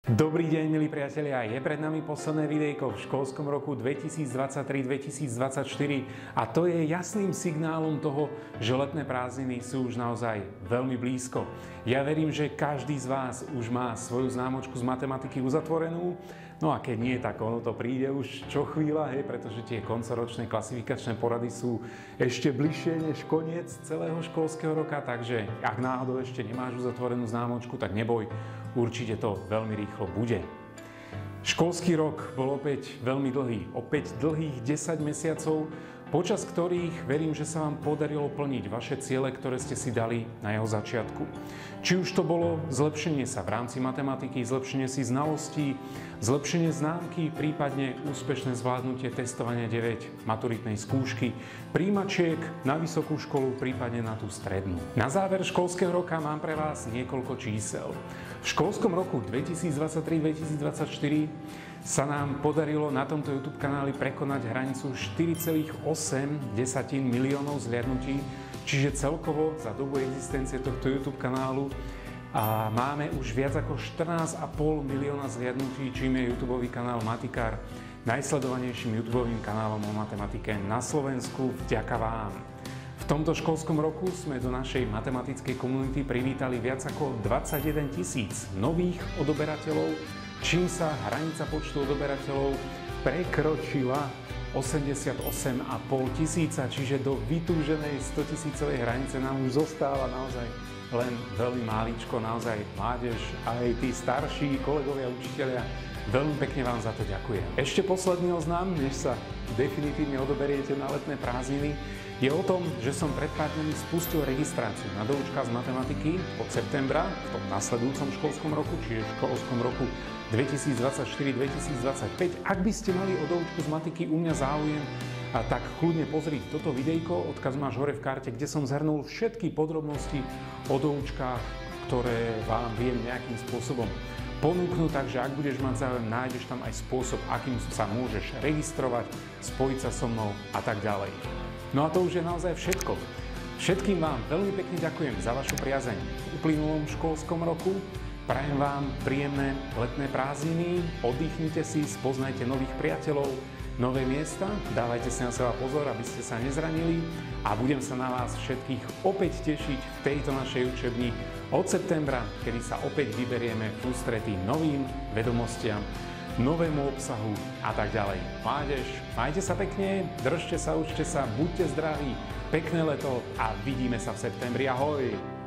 Dobrý deň, milí priatelia, je pred nami posledné videjko v školskom roku 2023-2024 a to je jasným signálom toho, že letné prázdniny sú už naozaj veľmi blízko. Ja verím, že každý z vás už má svoju známočku z matematiky uzatvorenú, no a keď nie, tak ono to príde už čo chvíľa, pretože tie koncoročné klasifikačné porady sú ešte bližšie než koniec celého školského roka, takže ak náhodou ešte nemáš uzatvorenú známočku, tak neboj, určite to veľmi rýchlo bude. Školský rok bol opäť veľmi dlhý, opäť dlhých 10 mesiacov, počas ktorých verím, že sa vám podarilo plniť vaše ciele, ktoré ste si dali na jeho začiatku. Či už to bolo zlepšenie sa v rámci matematiky, zlepšenie si znalostí, zlepšenie známky, prípadne úspešné zvládnutie testovania 9 maturitnej skúšky, prijímačiek na vysokú školu, prípadne na tú strednú. Na záver školského roka mám pre vás niekoľko čísel. V školskom roku 2023-2024 sa nám podarilo na tomto YouTube kanáli prekonať hranicu 4,8 miliónov zhliadnutí, čiže celkovo za dobu existencie tohto YouTube kanálu máme už viac ako 14,5 milióna zhliadnutí, čím je YouTubeový kanál Matikár najsledovanejším YouTubeovým kanálom o matematike na Slovensku vďaka vám. V tomto školskom roku sme do našej matematickej komunity privítali viac ako 21 000 nových odoberateľov, čím sa hranica počtu odoberateľov prekročila 88,5 tisíca, čiže do vytúženej 100 000 hranice nám už zostáva naozaj len veľmi máličko, naozaj mládež a aj tí starší kolegovia, učitelia. Veľmi pekne vám za to ďakujem. Ešte posledný oznám, než sa definitívne odoberiete na letné prázdniny, je o tom, že som pred pár dňami spustil registráciu na doučka z matematiky od septembra v tom nasledujúcom školskom roku, čiže v školskom roku 2024-2025. Ak by ste mali o doučku z matiky u mňa záujem, tak kľudne pozrieť toto videjko, odkaz máš hore v karte, kde som zhrnul všetky podrobnosti o doučkách, ktoré vám viem nejakým spôsobom ponúknuť, takže ak budeš mať záujem, nájdeš tam aj spôsob, akým sa môžeš registrovať, spojiť sa so mnou a tak ďalej. No a to už je naozaj všetko. Všetkým vám veľmi pekne ďakujem za vašu priazeň v uplynulom školskom roku. Prajem vám príjemné letné prázdniny, oddychnite si, spoznajte nových priateľov, nové miesta, dávajte si na seba pozor, aby ste sa nezranili a budem sa na vás všetkých opäť tešiť v tejto našej učebni od septembra, kedy sa opäť vyberieme v ústretí novým vedomostiam, novému obsahu a tak ďalej. Mládež, majte sa pekne, držte sa, učte sa, buďte zdraví, pekné leto a vidíme sa v septembri. Ahoj!